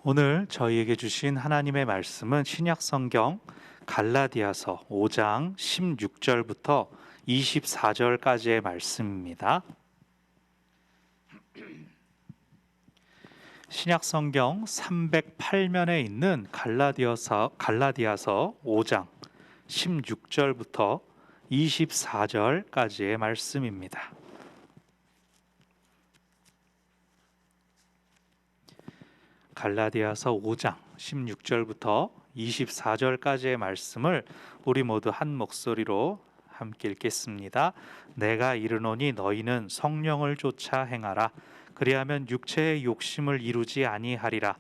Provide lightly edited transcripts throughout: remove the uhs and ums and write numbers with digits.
오늘 저희에게 주신 하나님의 말씀은 신약성경 갈라디아서 5장 16절부터 24절까지의 말씀입니다. 신약성경 308면에 있는 갈라디아서 5장 16절부터 24절까지의 말씀입니다. 갈라디아서 5장 16절부터 24절까지의 말씀을 우리 모두 한 목소리로 함께 읽겠습니다. 내가 이르노니 너희는 성령을 쫓아 행하라. 그리하면 육체의 욕심을 이루지 아니하리라.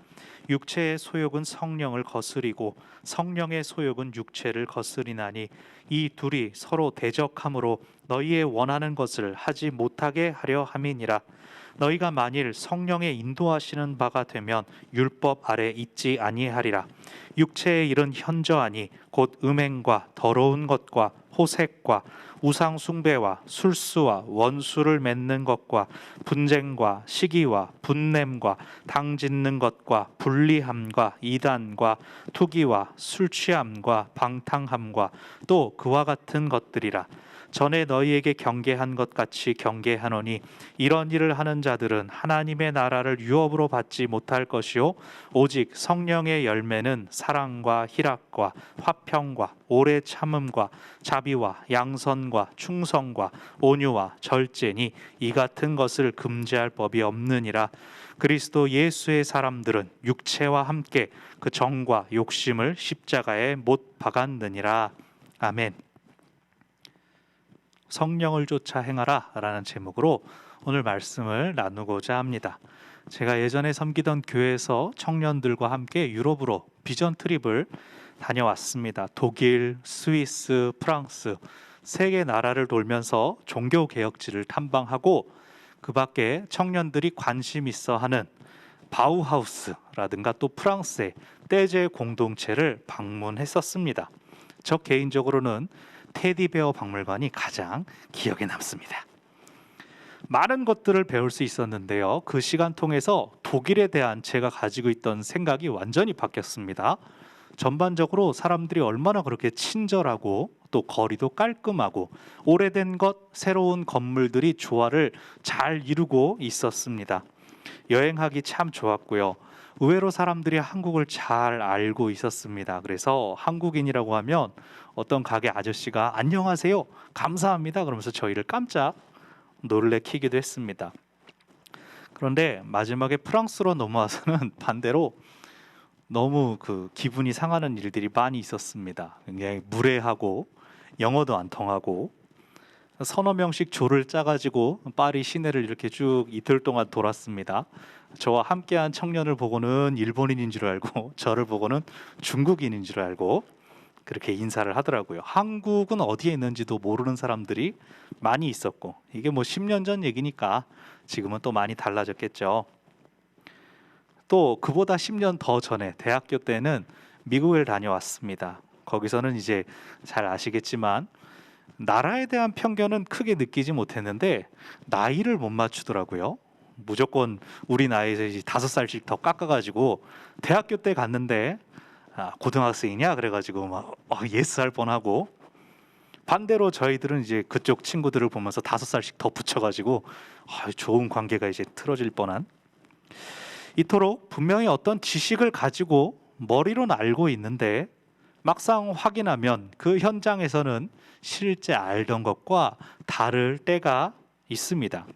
육체의 소욕은 성령을 거스리고 성령의 소욕은 육체를 거스리나니 이 둘이 서로 대적함으로 너희의 원하는 것을 하지 못하게 하려 함이니라. 너희가 만일 성령의 인도하시는 바가 되면 율법 아래 있지 아니하리라. 육체의 일은 현저하니 곧 음행과 더러운 것과 호색과 우상 숭배와 술수와 원수를 맺는 것과 분쟁과 시기와 분냄과 당 짓는 것과 불리함과 이단과 투기와 술 취함과 방탕함과 또 그와 같은 것들이라. 전에 너희에게 경계한 것 같이 경계하노니 이런 일을 하는 자들은 하나님의 나라를 유업으로 받지 못할 것이요 오직 성령의 열매는 사랑과 희락과 화평과 오래 참음과 자비와 양선과 충성과 온유와 절제니 이 같은 것을 금지할 법이 없느니라. 그리스도 예수의 사람들은 육체와 함께 그 정과 욕심을 십자가에 못 박았느니라. 아멘. 성령을 쫓아 행하라 라는 제목으로 오늘 말씀을 나누고자 합니다. 제가 예전에 섬기던 교회에서 청년들과 함께 유럽으로 비전 트립을 다녀왔습니다. 독일, 스위스, 프랑스 세 개 나라를 돌면서 종교 개혁지를 탐방하고 그 밖에 청년들이 관심 있어 하는 바우하우스라든가 또 프랑스의 떼제 공동체를 방문했었습니다. 저 개인적으로는 테디베어 박물관이 가장 기억에 남습니다. 많은 것들을 배울 수 있었는데요. 그 시간 통해서 독일에 대한 제가 가지고 있던 생각이 완전히 바뀌었습니다. 전반적으로 사람들이 얼마나 그렇게 친절하고 또 거리도 깔끔하고 오래된 것, 새로운 건물들이 조화를 잘 이루고 있었습니다. 여행하기 참 좋았고요. 의외로 사람들이 한국을 잘 알고 있었습니다. 그래서 한국인이라고 하면 어떤 가게 아저씨가 안녕하세요, 감사합니다 그러면서 저희를 깜짝 놀래키기도 했습니다. 그런데 마지막에 프랑스로 넘어와서는 반대로 너무 기분이 상하는 일들이 많이 있었습니다. 굉장히 무례하고 영어도 안 통하고 서너 명씩 조를 짜가지고 파리 시내를 이렇게 쭉 이틀 동안 돌았습니다. 저와 함께한 청년을 보고는 일본인인 줄 알고 저를 보고는 중국인인 줄 알고 그렇게 인사를 하더라고요. 한국은 어디에 있는지도 모르는 사람들이 많이 있었고 이게 뭐 10년 전 얘기니까 지금은 또 많이 달라졌겠죠. 또 그보다 10년 더 전에 대학교 때는 미국을 다녀왔습니다. 거기서는 이제 잘 아시겠지만 나라에 대한 편견은 크게 느끼지 못했는데 나이를 못 맞추더라고요. 무조건 우리 나이에서 이제 5살씩 더 깎아가지고 대학교 때 갔는데 고등학생이냐 그래가지고 막 예스 할 뻔하고, 반대로 저희들은 이제 그쪽 친구들을 보면서 5살씩 더 붙여가지고 좋은 관계가 이제 틀어질 뻔한, 이토록 분명히 어떤 지식을 가지고 머리로는 알고 있는데 막상 확인하면 그 현장에서는 실제 알던 것과 다를 때가 있습니다.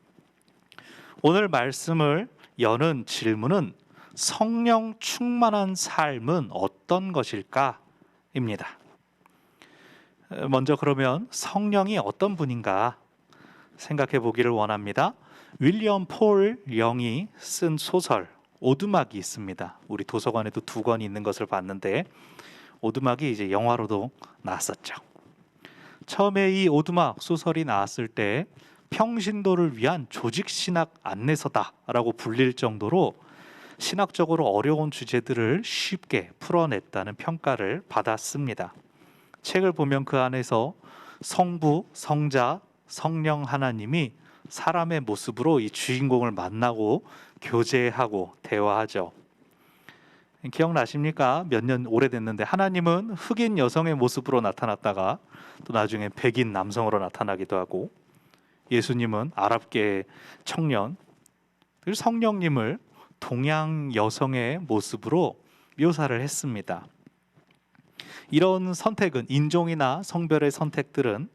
오늘 말씀을 여는 질문은 성령 충만한 삶은 어떤 것일까? 입니다. 먼저 그러면 성령이 어떤 분인가 생각해 보기를 원합니다. 윌리엄 폴 영이 쓴 소설 오두막이 있습니다. 우리 도서관에도 2권이 있는 것을 봤는데 오두막이 이제 영화로도 나왔었죠. 처음에 이 오두막 소설이 나왔을 때 평신도를 위한 조직신학 안내서다라고 불릴 정도로 신학적으로 어려운 주제들을 쉽게 풀어냈다는 평가를 받았습니다. 책을 보면 그 안에서 성부, 성자, 성령 하나님이 사람의 모습으로 이 주인공을 만나고 교제하고 대화하죠. 기억나십니까? 몇 년 오래됐는데 하나님은 흑인 여성의 모습으로 나타났다가 또 나중에 백인 남성으로 나타나기도 하고, 예수님은 아랍계 청년, 그리고 성령님을 동양 여성의 모습으로 묘사를 했습니다. 이런 선택은, 인종이나 성별의 선택들은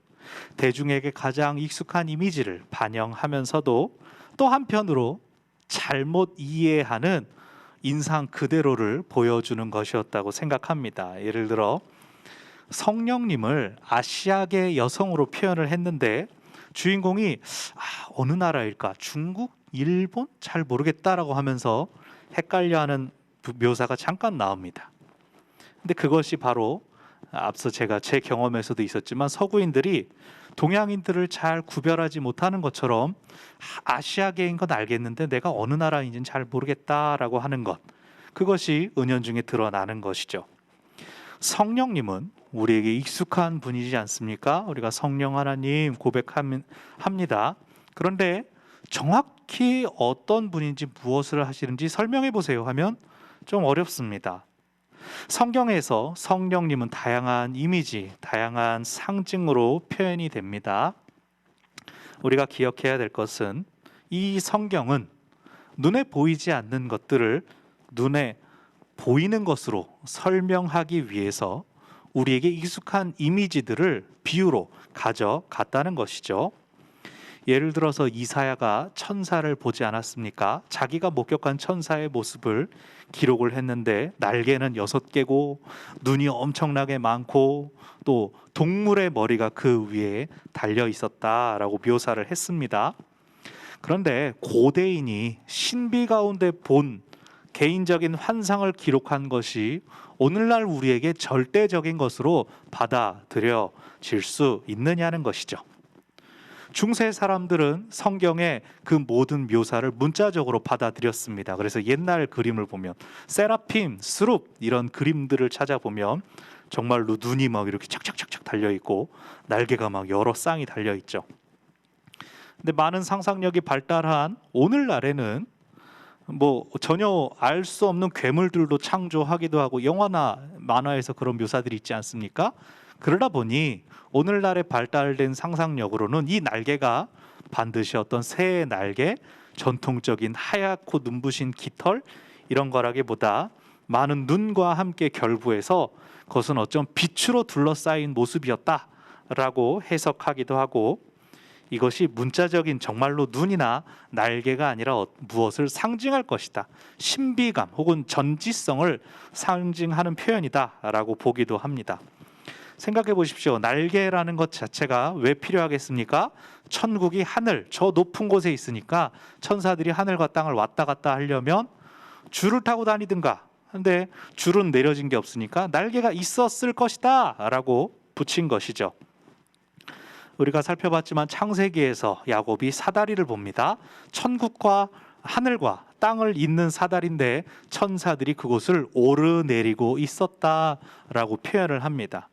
대중에게 가장 익숙한 이미지를 반영하면서도 또 한편으로 잘못 이해하는 인상 그대로를 보여주는 것이었다고 생각합니다. 예를 들어 성령님을 아시아계 여성으로 표현을 했는데 주인공이 어느 나라일까? 중국? 일본? 잘 모르겠다라고 하면서 헷갈려하는 묘사가 잠깐 나옵니다. 근데 그것이 바로 앞서 제가 제 경험에서도 있었지만 서구인들이 동양인들을 잘 구별하지 못하는 것처럼 아시아계인 건 알겠는데 내가 어느 나라인지는 잘 모르겠다라고 하는 것, 그것이 은연중에 드러나는 것이죠. 성령님은 우리에게 익숙한 분이지 않습니까? 우리가 성령 하나님 고백합니다. 그런데 정확히 어떤 분인지 무엇을 하시는지 설명해 보세요 하면 좀 어렵습니다. 성경에서 성령님은 다양한 이미지, 다양한 상징으로 표현이 됩니다. 우리가 기억해야 될 것은 이 성경은 눈에 보이지 않는 것들을 눈에 보이는 것으로 설명하기 위해서 우리에게 익숙한 이미지들을 비유로 가져갔다는 것이죠. 예를 들어서 이사야가 천사를 보지 않았습니까? 자기가 목격한 천사의 모습을 기록을 했는데 날개는 6개고 눈이 엄청나게 많고 또 동물의 머리가 그 위에 달려 있었다라고 묘사를 했습니다. 그런데 고대인이 신비 가운데 본 개인적인 환상을 기록한 것이 오늘날 우리에게 절대적인 것으로 받아들여질 수 있느냐는 것이죠. 중세 사람들은 성경의 그 모든 묘사를 문자적으로 받아들였습니다. 그래서 옛날 그림을 보면 세라핌, 스룹 이런 그림들을 찾아보면 정말로 눈이 막 이렇게 착착착착 달려 있고 날개가 막 여러 쌍이 달려 있죠. 근데 많은 상상력이 발달한 오늘날에는 전혀 알 수 없는 괴물들도 창조하기도 하고 영화나 만화에서 그런 묘사들이 있지 않습니까? 그러다 보니 오늘날의 발달된 상상력으로는 이 날개가 반드시 어떤 새의 날개, 전통적인 하얗고 눈부신 깃털 이런 거라기보다 많은 눈과 함께 결부해서 그것은 어쩜 빛으로 둘러싸인 모습이었다라고 해석하기도 하고, 이것이 문자적인 정말로 눈이나 날개가 아니라 무엇을 상징할 것이다, 신비감 혹은 전지성을 상징하는 표현이다라고 보기도 합니다. 생각해 보십시오. 날개라는 것 자체가 왜 필요하겠습니까? 천국이 하늘, 저 높은 곳에 있으니까 천사들이 하늘과 땅을 왔다 갔다 하려면 줄을 타고 다니든가, 근데 줄은 내려진 게 없으니까 날개가 있었을 것이다 라고 붙인 것이죠. 우리가 살펴봤지만 창세기에서 야곱이 사다리를 봅니다. 천국과 하늘과 땅을 잇는 사다리인데 천사들이 그곳을 오르내리고 있었다라고 표현을 합니다.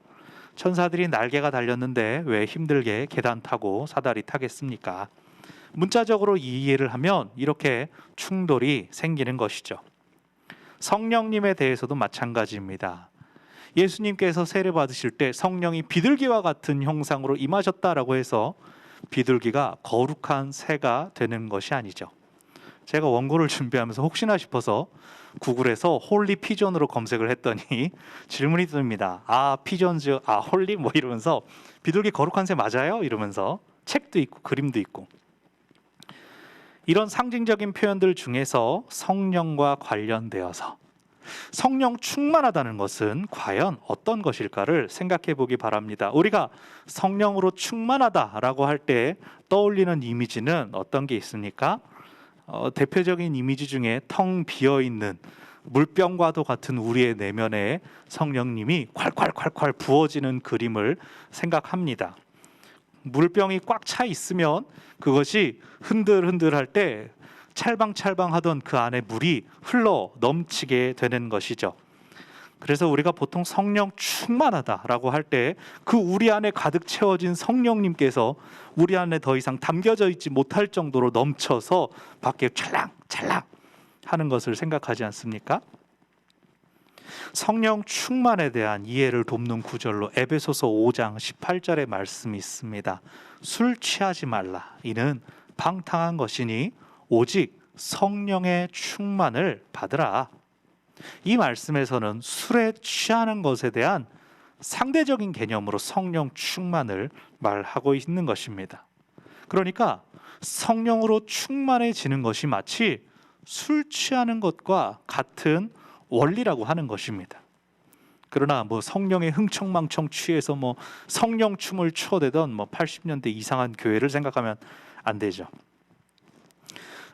천사들이 날개가 달렸는데 왜 힘들게 계단 타고 사다리 타겠습니까? 문자적으로 이해를 하면 이렇게 충돌이 생기는 것이죠. 성령님에 대해서도 마찬가지입니다. 예수님께서 세례 받으실 때 성령이 비둘기와 같은 형상으로 임하셨다라고 해서 비둘기가 거룩한 새가 되는 것이 아니죠. 제가 원고를 준비하면서 혹시나 싶어서 구글에서 홀리 피전으로 검색을 했더니 질문이 듭니다. 피전즈, 홀리 이러면서 비둘기 거룩한 새 맞아요? 이러면서 책도 있고 그림도 있고. 이런 상징적인 표현들 중에서 성령과 관련되어서 성령 충만하다는 것은 과연 어떤 것일까를 생각해 보기 바랍니다. 우리가 성령으로 충만하다라고 할 때 떠올리는 이미지는 어떤 게 있습니까? 대표적인 이미지 중에 텅 비어있는 물병과도 같은 우리의 내면에 성령님이 콸콸콸콸 부어지는 그림을 생각합니다. 물병이 꽉 차 있으면 그것이 흔들흔들할 때 찰방찰방하던 그 안에 물이 흘러 넘치게 되는 것이죠. 그래서 우리가 보통 성령 충만하다라고 할 때 그 우리 안에 가득 채워진 성령님께서 우리 안에 더 이상 담겨져 있지 못할 정도로 넘쳐서 밖에 찰랑찰랑 하는 것을 생각하지 않습니까? 성령 충만에 대한 이해를 돕는 구절로 에베소서 5장 18절의 말씀이 있습니다. 술 취하지 말라. 이는 방탕한 것이니 오직 성령의 충만을 받으라. 이 말씀에서는 술에 취하는 것에 대한 상대적인 개념으로 성령 충만을 말하고 있는 것입니다. 그러니까 성령으로 충만해지는 것이 마치 술 취하는 것과 같은 원리라고 하는 것입니다. 그러나 성령의 흥청망청 취해서 성령 춤을 춰대던 80년대 이상한 교회를 생각하면 안 되죠.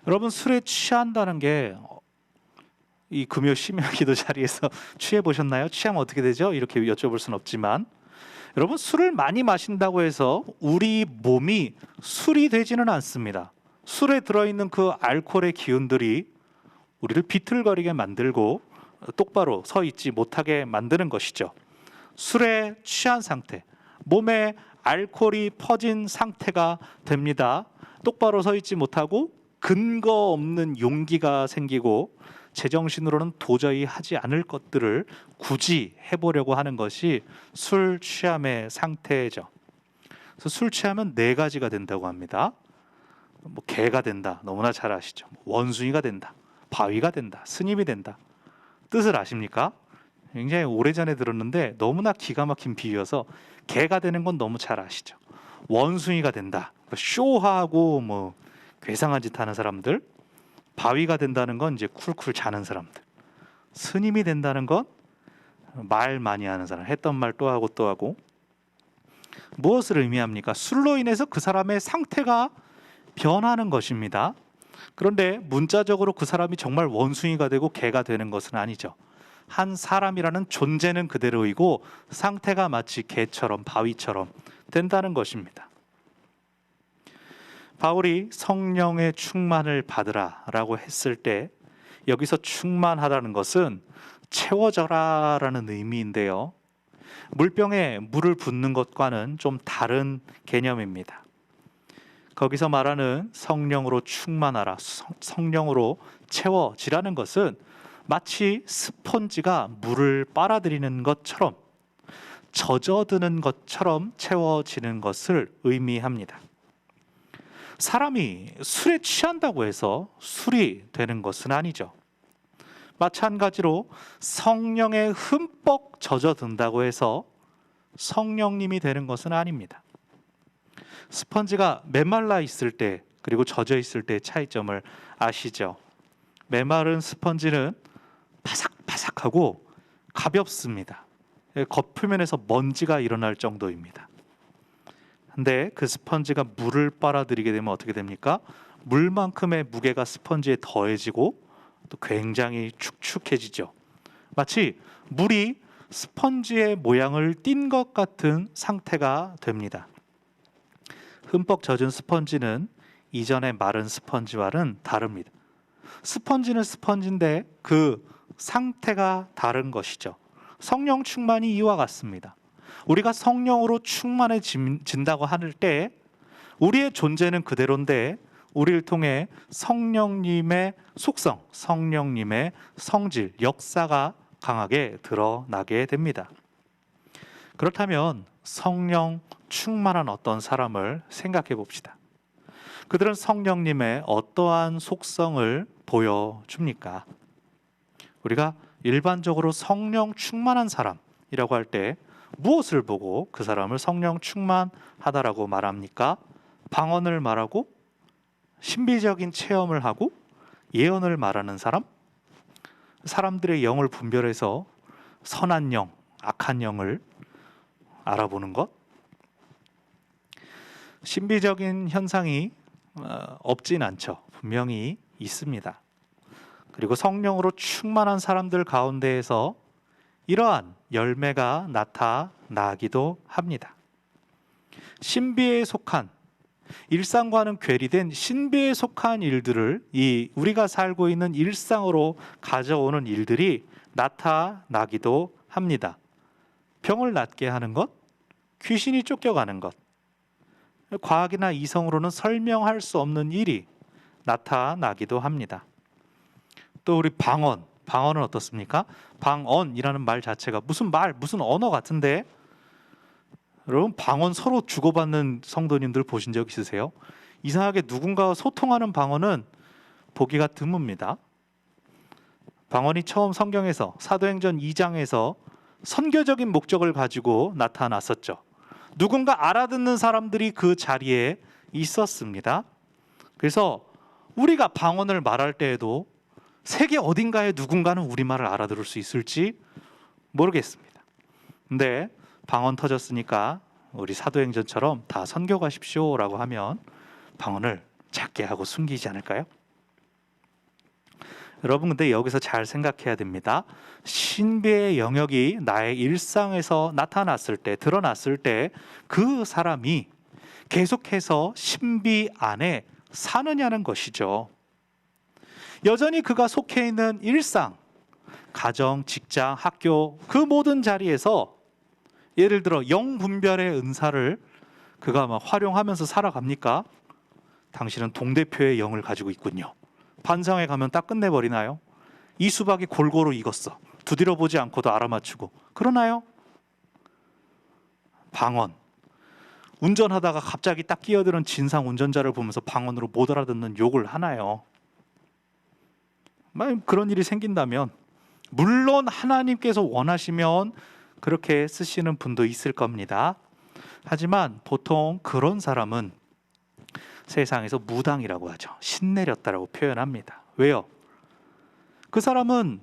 여러분, 술에 취한다는 게 이 금요 심야 기도 자리에서 취해 보셨나요? 취하면 어떻게 되죠? 이렇게 여쭤볼 수는 없지만, 여러분, 술을 많이 마신다고 해서 우리 몸이 술이 되지는 않습니다. 술에 들어있는 그 알코올의 기운들이 우리를 비틀거리게 만들고 똑바로 서 있지 못하게 만드는 것이죠. 술에 취한 상태, 몸에 알코올이 퍼진 상태가 됩니다. 똑바로 서 있지 못하고 근거 없는 용기가 생기고 제정신으로는 도저히 하지 않을 것들을 굳이 해보려고 하는 것이 술 취함의 상태죠. 그래서 술 취하면 4가지가 된다고 합니다. 개가 된다, 너무나 잘 아시죠. 원숭이가 된다, 바위가 된다, 스님이 된다. 뜻을 아십니까? 굉장히 오래전에 들었는데 너무나 기가 막힌 비유여서 개가 되는 건 너무 잘 아시죠. 원숭이가 된다, 쇼하고 괴상한 짓 하는 사람들. 바위가 된다는 건 이제 쿨쿨 자는 사람들. 스님이 된다는 건 말 많이 하는 사람, 했던 말 또 하고 또 하고. 무엇을 의미합니까? 술로 인해서 그 사람의 상태가 변하는 것입니다. 그런데 문자적으로 그 사람이 정말 원숭이가 되고 개가 되는 것은 아니죠. 한 사람이라는 존재는 그대로이고 상태가 마치 개처럼 바위처럼 된다는 것입니다. 바울이 성령의 충만을 받으라 라고 했을 때 여기서 충만하다는 것은 채워져라 라는 의미인데요, 물병에 물을 붓는 것과는 좀 다른 개념입니다. 거기서 말하는 성령으로 충만하라, 성령으로 채워지라는 것은 마치 스펀지가 물을 빨아들이는 것처럼, 젖어드는 것처럼 채워지는 것을 의미합니다. 사람이 술에 취한다고 해서 술이 되는 것은 아니죠. 마찬가지로 성령에 흠뻑 젖어든다고 해서 성령님이 되는 것은 아닙니다. 스펀지가 메말라 있을 때 그리고 젖어 있을 때의 차이점을 아시죠? 메마른 스펀지는 바삭바삭하고 가볍습니다. 겉표면에서 먼지가 일어날 정도입니다. 근데 그 스펀지가 물을 빨아들이게 되면 어떻게 됩니까? 물만큼의 무게가 스펀지에 더해지고 또 굉장히 축축해지죠. 마치 물이 스펀지의 모양을 띈 것 같은 상태가 됩니다. 흠뻑 젖은 스펀지는 이전의 마른 스펀지와는 다릅니다. 스펀지는 스펀지인데 그 상태가 다른 것이죠. 성령 충만이 이와 같습니다. 우리가 성령으로 충만해진다고 할 때 우리의 존재는 그대로인데 우리를 통해 성령님의 속성, 성령님의 성질, 역사가 강하게 드러나게 됩니다. 그렇다면 성령 충만한 어떤 사람을 생각해 봅시다. 그들은 성령님의 어떠한 속성을 보여줍니까? 우리가 일반적으로 성령 충만한 사람이라고 할 때 무엇을 보고 그 사람을 성령 충만하다라고 말합니까? 방언을 말하고 신비적인 체험을 하고 예언을 말하는 사람? 사람들의 영을 분별해서 선한 영, 악한 영을 알아보는 것? 신비적인 현상이 없진 않죠. 분명히 있습니다. 그리고 성령으로 충만한 사람들 가운데에서 이러한 열매가 나타나기도 합니다. 신비에 속한, 일상과는 괴리된 신비에 속한 일들을 우리가 살고 있는 일상으로 가져오는 일들이 나타나기도 합니다. 병을 낫게 하는 것, 귀신이 쫓겨가는 것, 과학이나 이성으로는 설명할 수 없는 일이 나타나기도 합니다. 또 우리 방언, 방언은 어떻습니까? 방언이라는 말 자체가 무슨 언어 같은데, 여러분 방언 서로 주고받는 성도님들 보신 적 있으세요? 이상하게 누군가와 소통하는 방언은 보기가 드뭅니다. 방언이 처음 성경에서 사도행전 2장에서 선교적인 목적을 가지고 나타났었죠. 누군가 알아듣는 사람들이 그 자리에 있었습니다. 그래서 우리가 방언을 말할 때에도 세계 어딘가에 누군가는 우리말을 알아들을 수 있을지 모르겠습니다. 근데 방언 터졌으니까 우리 사도행전처럼 다 선교 가십시오라고 하면 방언을 작게 하고 숨기지 않을까요? 여러분, 근데 여기서 잘 생각해야 됩니다. 신비의 영역이 나의 일상에서 나타났을 때, 드러났을 때 그 사람이 계속해서 신비 안에 사느냐는 것이죠. 여전히 그가 속해 있는 일상, 가정, 직장, 학교, 그 모든 자리에서 예를 들어 영분별의 은사를 그가 막 활용하면서 살아갑니까? 당신은 동대표의 영을 가지고 있군요. 반상회 가면 딱 끝내버리나요? 이 수박이 골고루 익었어. 두드려보지 않고도 알아맞추고 그러나요? 방언, 운전하다가 갑자기 딱 끼어드는 진상 운전자를 보면서 방언으로 못 알아듣는 욕을 하나요? 만약 그런 일이 생긴다면 물론 하나님께서 원하시면 그렇게 쓰시는 분도 있을 겁니다. 하지만 보통 그런 사람은 세상에서 무당이라고 하죠. 신내렸다라고 표현합니다. 왜요? 그 사람은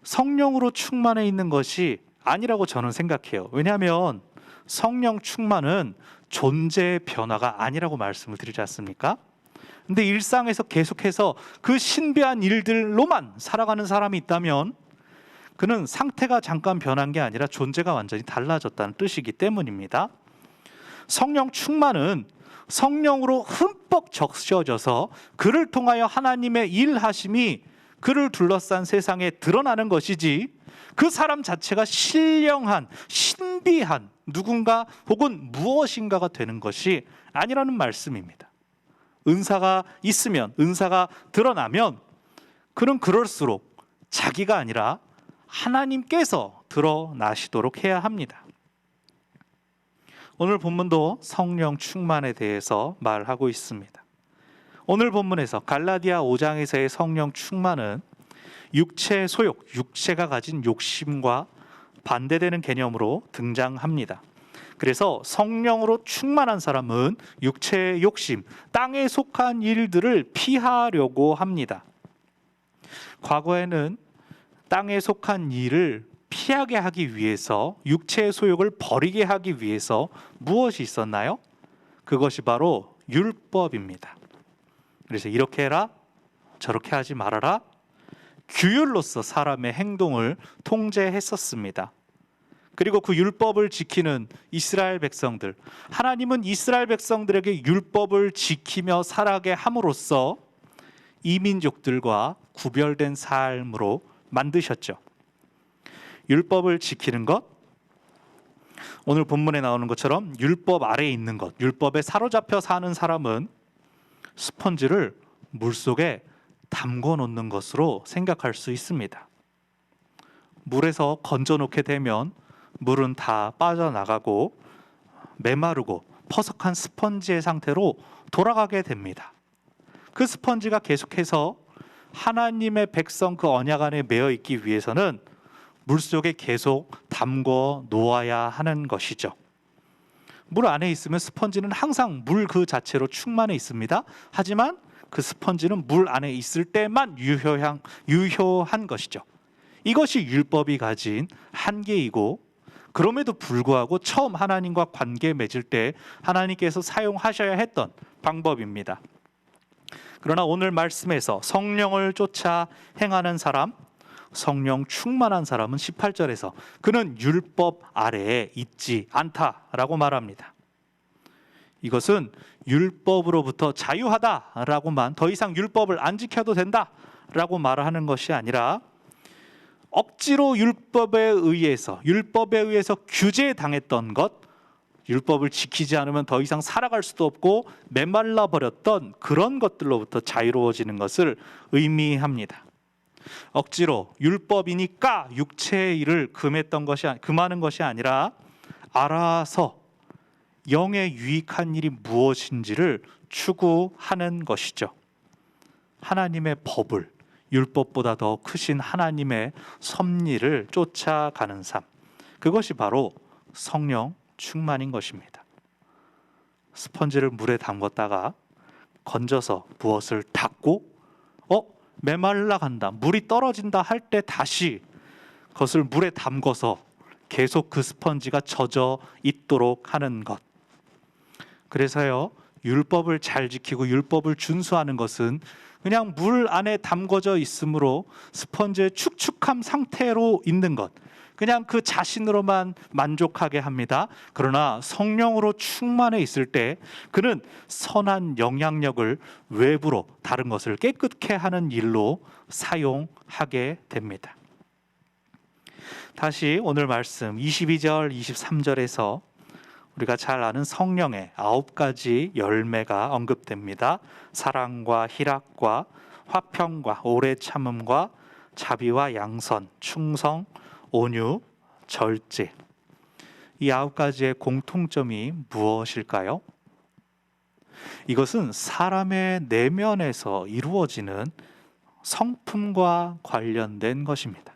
성령으로 충만해 있는 것이 아니라고 저는 생각해요. 왜냐하면 성령 충만은 존재의 변화가 아니라고 말씀을 드리지 않습니까? 근데 일상에서 계속해서 그 신비한 일들로만 살아가는 사람이 있다면 그는 상태가 잠깐 변한 게 아니라 존재가 완전히 달라졌다는 뜻이기 때문입니다. 성령 충만은 성령으로 흠뻑 적셔져서 그를 통하여 하나님의 일하심이 그를 둘러싼 세상에 드러나는 것이지, 그 사람 자체가 신령한, 신비한 누군가 혹은 무엇인가가 되는 것이 아니라는 말씀입니다. 은사가 있으면, 은사가 드러나면 그는 그럴수록 자기가 아니라 하나님께서 드러나시도록 해야 합니다. 오늘 본문도 성령 충만에 대해서 말하고 있습니다. 오늘 본문에서 갈라디아 5장에서의 성령 충만은 육체의 소욕, 육체가 가진 욕심과 반대되는 개념으로 등장합니다. 그래서 성령으로 충만한 사람은 육체의 욕심, 땅에 속한 일들을 피하려고 합니다. 과거에는 땅에 속한 일을 피하게 하기 위해서, 육체의 소욕을 버리게 하기 위해서 무엇이 있었나요? 그것이 바로 율법입니다. 그래서 이렇게 해라, 저렇게 하지 말아라, 규율로서 사람의 행동을 통제했었습니다. 그리고 그 율법을 지키는 이스라엘 백성들, 하나님은 이스라엘 백성들에게 율법을 지키며 살아가게 함으로써 이민족들과 구별된 삶으로 만드셨죠. 율법을 지키는 것, 오늘 본문에 나오는 것처럼 율법 아래에 있는 것, 율법에 사로잡혀 사는 사람은 스펀지를 물속에 담궈 놓는 것으로 생각할 수 있습니다. 물에서 건져 놓게 되면 물은 다 빠져나가고 메마르고 퍼석한 스펀지의 상태로 돌아가게 됩니다. 그 스펀지가 계속해서 하나님의 백성 그 언약 안에 매여 있기 위해서는 물속에 계속 담궈 놓아야 하는 것이죠. 물 안에 있으면 스펀지는 항상 물 그 자체로 충만해 있습니다. 하지만 그 스펀지는 물 안에 있을 때만 유효한 것이죠. 이것이 율법이 가진 한계이고, 그럼에도 불구하고 처음 하나님과 관계 맺을 때 하나님께서 사용하셔야 했던 방법입니다. 그러나 오늘 말씀에서 성령을 쫓아 행하는 사람, 성령 충만한 사람은 18절에서 그는 율법 아래에 있지 않다라고 말합니다. 이것은 율법으로부터 자유하다라고만, 더 이상 율법을 안 지켜도 된다라고 말하는 것이 아니라 억지로 율법에 의해서 규제당했던 것, 율법을 지키지 않으면 더 이상 살아갈 수도 없고 메말라 버렸던 그런 것들로부터 자유로워지는 것을 의미합니다. 억지로 율법이니까 육체의 일을 금하는 것이 아니라 알아서 영에 유익한 일이 무엇인지를 추구하는 것이죠. 하나님의 법을, 율법보다 더 크신 하나님의 섭리를 쫓아가는 삶, 그것이 바로 성령 충만인 것입니다. 스펀지를 물에 담궜다가 건져서 무엇을 닦고 메말라 간다, 물이 떨어진다 할 때 다시 그것을 물에 담궈서 계속 그 스펀지가 젖어 있도록 하는 것. 그래서요, 율법을 잘 지키고 율법을 준수하는 것은 그냥 물 안에 담궈져 있으므로 스펀지의 축축한 상태로 있는 것, 그냥 그 자신으로만 만족하게 합니다. 그러나 성령으로 충만해 있을 때 그는 선한 영향력을 외부로 다른 것을 깨끗게 하는 일로 사용하게 됩니다. 다시 오늘 말씀 22절 23절에서 우리가 잘 아는 성령의 9가지 열매가 언급됩니다. 사랑과 희락과 화평과 오래 참음과 자비와 양선, 충성, 온유, 절제. 이 9가지의 공통점이 무엇일까요? 이것은 사람의 내면에서 이루어지는 성품과 관련된 것입니다.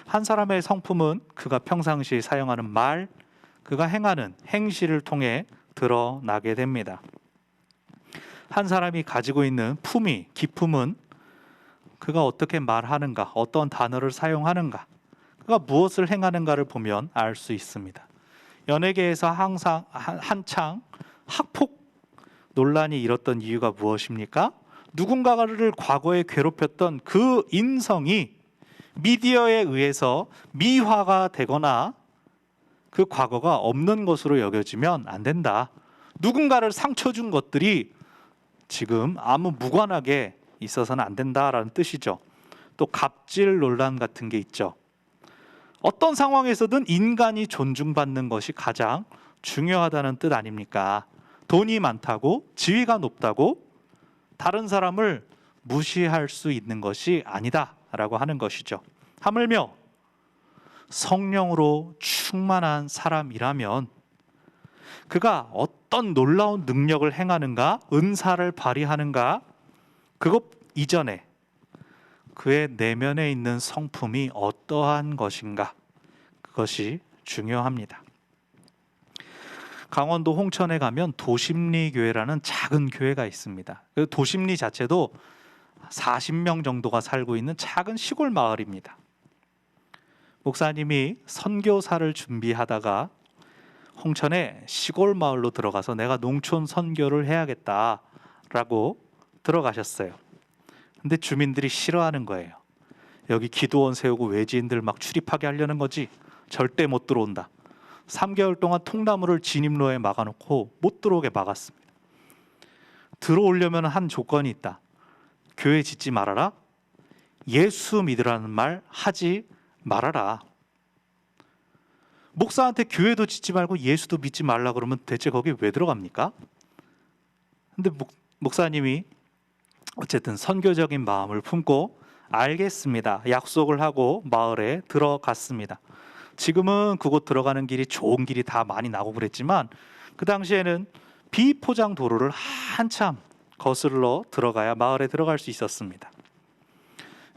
한 사람의 성품은 그가 평상시 사용하는 말, 그가 행하는 행실을 통해 드러나게 됩니다. 한 사람이 가지고 있는 품위, 기품은 그가 어떻게 말하는가, 어떤 단어를 사용하는가, 그가 무엇을 행하는가를 보면 알 수 있습니다. 연예계에서 항상 한창 학폭 논란이 일었던 이유가 무엇입니까? 누군가를 과거에 괴롭혔던 그 인성이 미디어에 의해서 미화가 되거나 그 과거가 없는 것으로 여겨지면 안 된다. 누군가를 상처 준 것들이 지금 아무 무관하게 있어서는 안 된다라는 뜻이죠. 또 갑질 논란 같은 게 있죠. 어떤 상황에서든 인간이 존중받는 것이 가장 중요하다는 뜻 아닙니까? 돈이 많다고, 지위가 높다고 다른 사람을 무시할 수 있는 것이 아니다라고 하는 것이죠. 하물며 성령으로 충만한 사람이라면 그가 어떤 놀라운 능력을 행하는가, 은사를 발휘하는가, 그것 이전에 그의 내면에 있는 성품이 어떠한 것인가, 그것이 중요합니다. 강원도 홍천에 가면 도심리 교회라는 작은 교회가 있습니다. 그 도심리 자체도 40명 정도가 살고 있는 작은 시골 마을입니다. 목사님이 선교사를 준비하다가 홍천의 시골 마을로 들어가서 내가 농촌 선교를 해야겠다라고 들어가셨어요. 근데 주민들이 싫어하는 거예요. 여기 기도원 세우고 외지인들 막 출입하게 하려는 거지, 절대 못 들어온다. 3개월 동안 통나무를 진입로에 막아놓고 못 들어오게 막았습니다. 들어오려면 한 조건이 있다. 교회 짓지 말아라, 예수 믿으라는 말 하지 말아라. 목사한테 교회도 짓지 말고 예수도 믿지 말라 그러면 대체 거기 왜 들어갑니까? 근데 목사님이 어쨌든 선교적인 마음을 품고 알겠습니다, 약속을 하고 마을에 들어갔습니다. 지금은 그곳 들어가는 길이 좋은 길이 다 많이 나고 그랬지만 그 당시에는 비포장 도로를 한참 거슬러 들어가야 마을에 들어갈 수 있었습니다.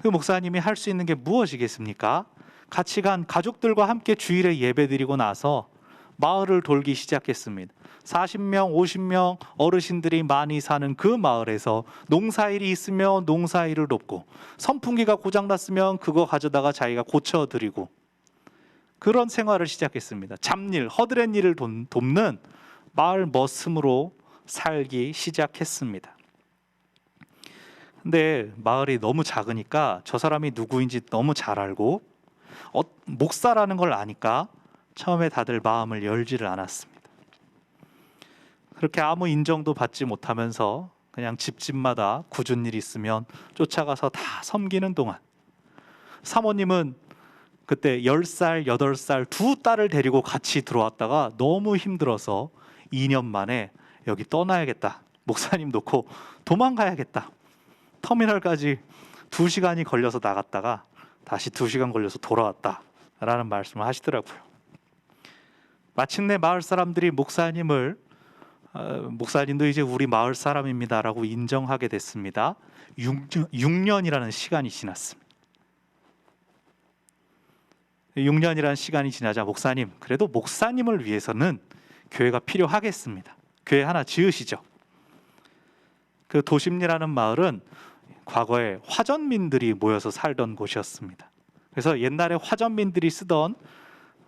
그 목사님이 할 수 있는 게 무엇이겠습니까? 같이 간 가족들과 함께 주일에 예배드리고 나서 마을을 돌기 시작했습니다. 40명, 50명 어르신들이 많이 사는 그 마을에서 농사일이 있으면 농사일을 돕고, 선풍기가 고장났으면 그거 가져다가 자기가 고쳐드리고, 그런 생활을 시작했습니다. 잡일, 허드렛 일을 돕는 마을 머슴으로 살기 시작했습니다. 근데 마을이 너무 작으니까 저 사람이 누구인지 너무 잘 알고 목사라는 걸 아니까 처음에 다들 마음을 열지를 않았습니다. 그렇게 아무 인정도 받지 못하면서 그냥 집집마다 굳은 일 있으면 쫓아가서 다 섬기는 동안, 사모님은 그때 10살, 8살 두 딸을 데리고 같이 들어왔다가 너무 힘들어서 2년 만에 여기 떠나야겠다, 목사님 놓고 도망가야겠다, 터미널까지 2시간이 걸려서 나갔다가 다시 2시간 걸려서 돌아왔다라는 말씀을 하시더라고요. 마침내 마을 사람들이 목사님도 이제 우리 마을 사람입니다라고 인정하게 됐습니다. 6년이라는 시간이 지났습니다. 6년이라는 시간이 지나자 목사님, 그래도 목사님을 위해서는 교회가 필요하겠습니다. 교회 하나 지으시죠. 그 도심리라는 마을은 과거에 화전민들이 모여서 살던 곳이었습니다. 그래서 옛날에 화전민들이 쓰던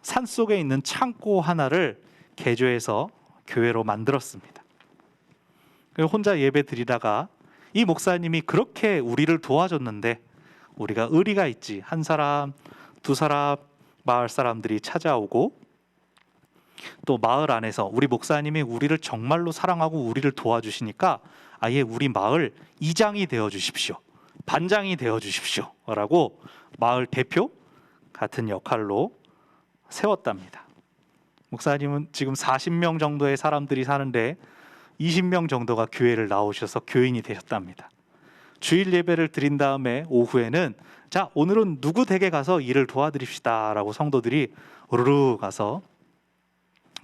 산속에 있는 창고 하나를 개조해서 교회로 만들었습니다. 혼자 예배 드리다가 이 목사님이 그렇게 우리를 도와줬는데 우리가 의리가 있지, 한 사람, 두 사람 마을 사람들이 찾아오고 또 마을 안에서 우리 목사님이 우리를 정말로 사랑하고 우리를 도와주시니까 아예 우리 마을 이장이 되어 주십시오, 반장이 되어 주십시오 라고 마을 대표 같은 역할로 세웠답니다. 목사님은 지금 40명 정도의 사람들이 사는데 20명 정도가 교회를 나오셔서 교인이 되셨답니다. 주일 예배를 드린 다음에 오후에는 자, 오늘은 누구 댁에 가서 일을 도와드립시다 라고 성도들이 우르르 가서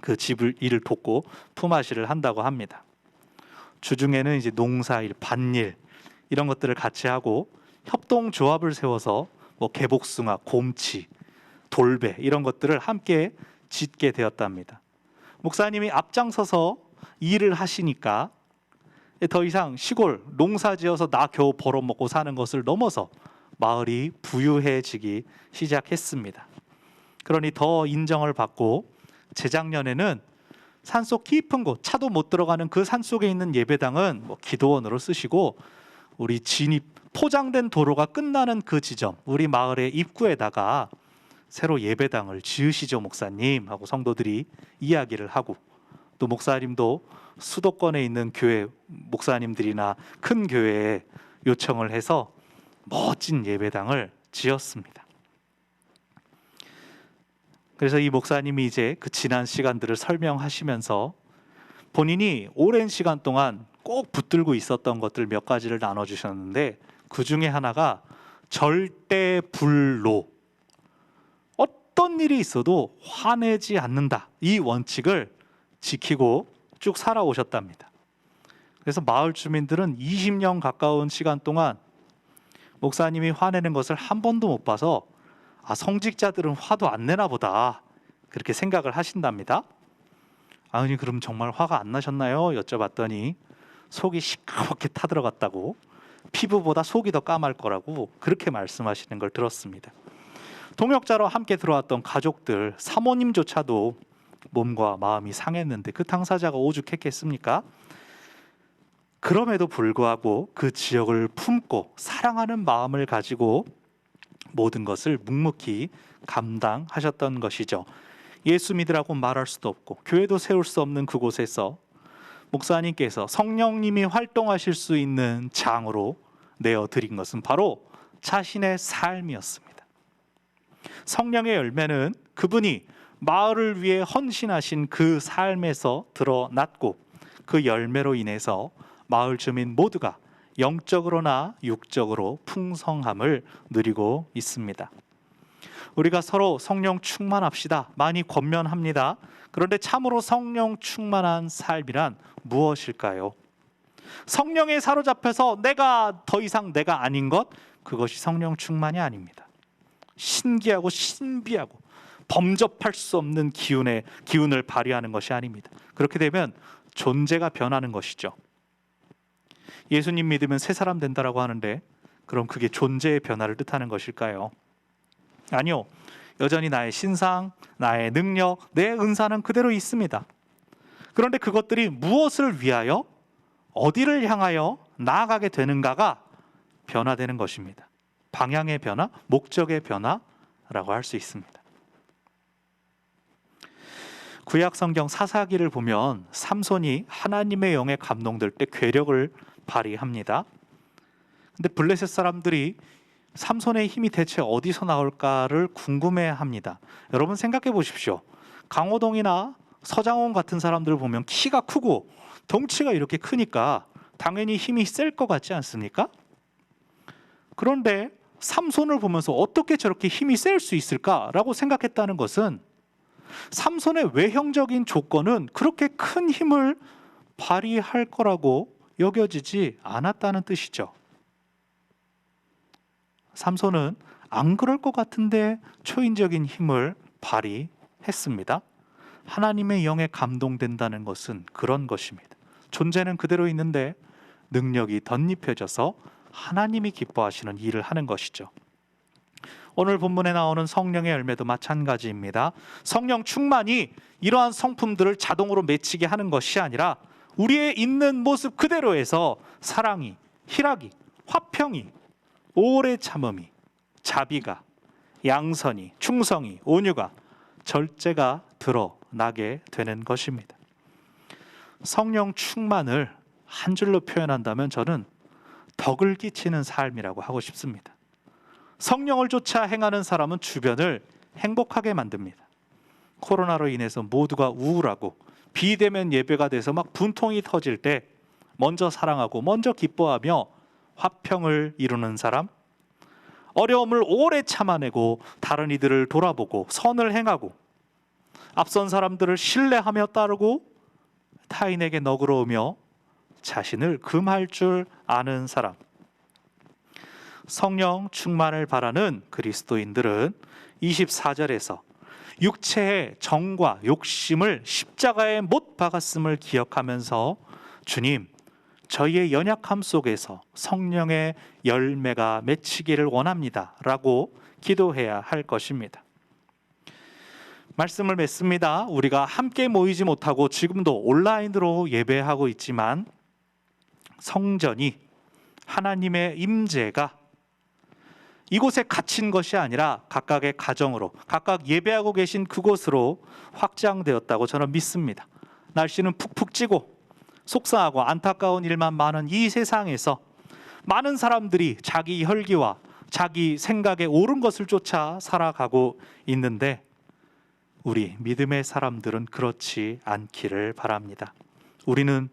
그 집을 일을 돕고 품앗이를 한다고 합니다. 주중에는 이제 농사일, 밭일 이런 것들을 같이 하고 협동조합을 세워서 뭐 개복숭아, 곰치, 돌배 이런 것들을 함께 짓게 되었답니다. 목사님이 앞장서서 일을 하시니까 더 이상 시골 농사지어서 나 겨우 벌어먹고 사는 것을 넘어서 마을이 부유해지기 시작했습니다. 그러니 더 인정을 받고 재작년에는 산속 깊은 곳, 차도 못 들어가는 그 산속에 있는 예배당은 뭐 기도원으로 쓰시고 우리 진입 포장된 도로가 끝나는 그 지점, 우리 마을의 입구에다가 새로 예배당을 지으시죠 목사님 하고 성도들이 이야기를 하고, 또 목사님도 수도권에 있는 교회 목사님들이나 큰 교회에 요청을 해서 멋진 예배당을 지었습니다. 그래서 이 목사님이 이제 그 지난 시간들을 설명하시면서 본인이 오랜 시간 동안 꼭 붙들고 있었던 것들 몇 가지를 나눠주셨는데 그 중에 하나가 절대 불노, 어떤 일이 있어도 화내지 않는다, 이 원칙을 지키고 쭉 살아오셨답니다. 그래서 마을 주민들은 20년 가까운 시간 동안 목사님이 화내는 것을 한 번도 못 봐서 성직자들은 화도 안 내나 보다 그렇게 생각을 하신답니다. 아니 그럼 정말 화가 안 나셨나요? 여쭤봤더니 속이 시커멓게 타들어갔다고, 피부보다 속이 더 까말 거라고 그렇게 말씀하시는 걸 들었습니다. 동역자로 함께 들어왔던 가족들, 사모님조차도 몸과 마음이 상했는데 그 당사자가 오죽했겠습니까? 그럼에도 불구하고 그 지역을 품고 사랑하는 마음을 가지고 모든 것을 묵묵히 감당하셨던 것이죠. 예수 믿으라고 말할 수도 없고 교회도 세울 수 없는 그곳에서 목사님께서 성령님이 활동하실 수 있는 장으로 내어드린 것은 바로 자신의 삶이었습니다. 성령의 열매는 그분이 마을을 위해 헌신하신 그 삶에서 드러났고 그 열매로 인해서 마을 주민 모두가 영적으로나 육적으로 풍성함을 누리고 있습니다. 우리가 서로 성령 충만합시다, 많이 권면합니다. 그런데 참으로 성령 충만한 삶이란 무엇일까요? 성령에 사로잡혀서 내가 더 이상 내가 아닌 것, 그것이 성령 충만이 아닙니다. 신기하고 신비하고 범접할 수 없는 기운을 발휘하는 것이 아닙니다. 그렇게 되면 존재가 변하는 것이죠. 예수님 믿으면 새 사람 된다라고 하는데 그럼 그게 존재의 변화를 뜻하는 것일까요? 아니요. 여전히 나의 신상, 나의 능력, 내 은사는 그대로 있습니다. 그런데 그것들이 무엇을 위하여, 어디를 향하여 나아가게 되는가가 변화되는 것입니다. 방향의 변화, 목적의 변화라고 할 수 있습니다. 구약 성경 사사기를 보면 삼손이 하나님의 영에 감동될 때 괴력을 발휘합니다. 근데 블레셋 사람들이 삼손의 힘이 대체 어디서 나올까를 궁금해합니다. 여러분 생각해 보십시오. 강호동이나 서장훈 같은 사람들 보면 키가 크고 덩치가 이렇게 크니까 당연히 힘이 셀 것 같지 않습니까? 그런데 삼손을 보면서 어떻게 저렇게 힘이 셀 수 있을까라고 생각했다는 것은 삼손의 외형적인 조건은 그렇게 큰 힘을 발휘할 거라고 여겨지지 않았다는 뜻이죠. 삼손은 안 그럴 것 같은데 초인적인 힘을 발휘했습니다. 하나님의 영에 감동된다는 것은 그런 것입니다. 존재는 그대로 있는데 능력이 덧입혀져서 하나님이 기뻐하시는 일을 하는 것이죠. 오늘 본문에 나오는 성령의 열매도 마찬가지입니다. 성령 충만이 이러한 성품들을 자동으로 맺히게 하는 것이 아니라 우리의 있는 모습 그대로에서 사랑이, 희락이, 화평이, 오래 참음이, 자비가, 양선이, 충성이, 온유가, 절제가 드러나게 되는 것입니다. 성령 충만을 한 줄로 표현한다면 저는 덕을 끼치는 삶이라고 하고 싶습니다. 성령을 쫓아 행하는 사람은 주변을 행복하게 만듭니다. 코로나로 인해서 모두가 우울하고 비대면 예배가 돼서 막 분통이 터질 때 먼저 사랑하고 먼저 기뻐하며 화평을 이루는 사람, 어려움을 오래 참아내고 다른 이들을 돌아보고 선을 행하고 앞선 사람들을 신뢰하며 따르고 타인에게 너그러우며 자신을 금할 줄 아는 사람, 성령 충만을 바라는 그리스도인들은 24절에서 육체의 정과 욕심을 십자가에 못 박았음을 기억하면서 주님, 저희의 연약함 속에서 성령의 열매가 맺히기를 원합니다 라고 기도해야 할 것입니다. 말씀을 맺습니다. 우리가 함께 모이지 못하고 지금도 온라인으로 예배하고 있지만 성전이, 하나님의 임재가 이곳에 갇힌 것이 아니라 각각의 가정으로, 각각 예배하고 계신 그곳으로 확장되었다고 저는 믿습니다. 날씨는 푹푹 찌고 속상하고 안타까운 일만 많은 이 세상에서 많은 사람들이 자기 혈기와 자기 생각에 옳은 것을 쫓아 살아가고 있는데 우리 믿음의 사람들은 그렇지 않기를 바랍니다. 우리는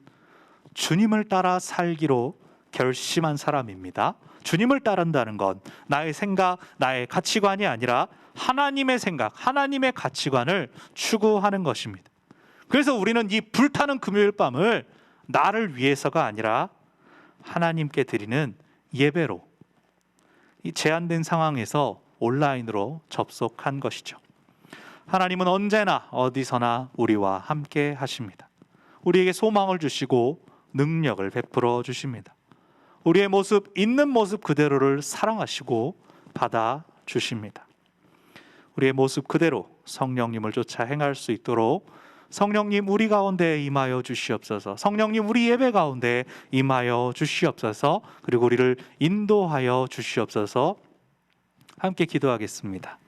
주님을 따라 살기로 결심한 사람입니다. 주님을 따른다는 건 나의 생각, 나의 가치관이 아니라 하나님의 생각, 하나님의 가치관을 추구하는 것입니다. 그래서 우리는 이 불타는 금요일 밤을 나를 위해서가 아니라 하나님께 드리는 예배로, 이 제한된 상황에서 온라인으로 접속한 것이죠. 하나님은 언제나 어디서나 우리와 함께 하십니다. 우리에게 소망을 주시고 능력을 베풀어 주십니다. 우리의 모습, 있는 모습 그대로를 사랑하시고 받아 주십니다. 우리의 모습 그대로 성령님을 쫓아 행할 수 있도록 성령님 우리 가운데 임하여 주시옵소서. 성령님 우리 예배 가운데 임하여 주시옵소서. 그리고 우리를 인도하여 주시옵소서. 함께 기도하겠습니다.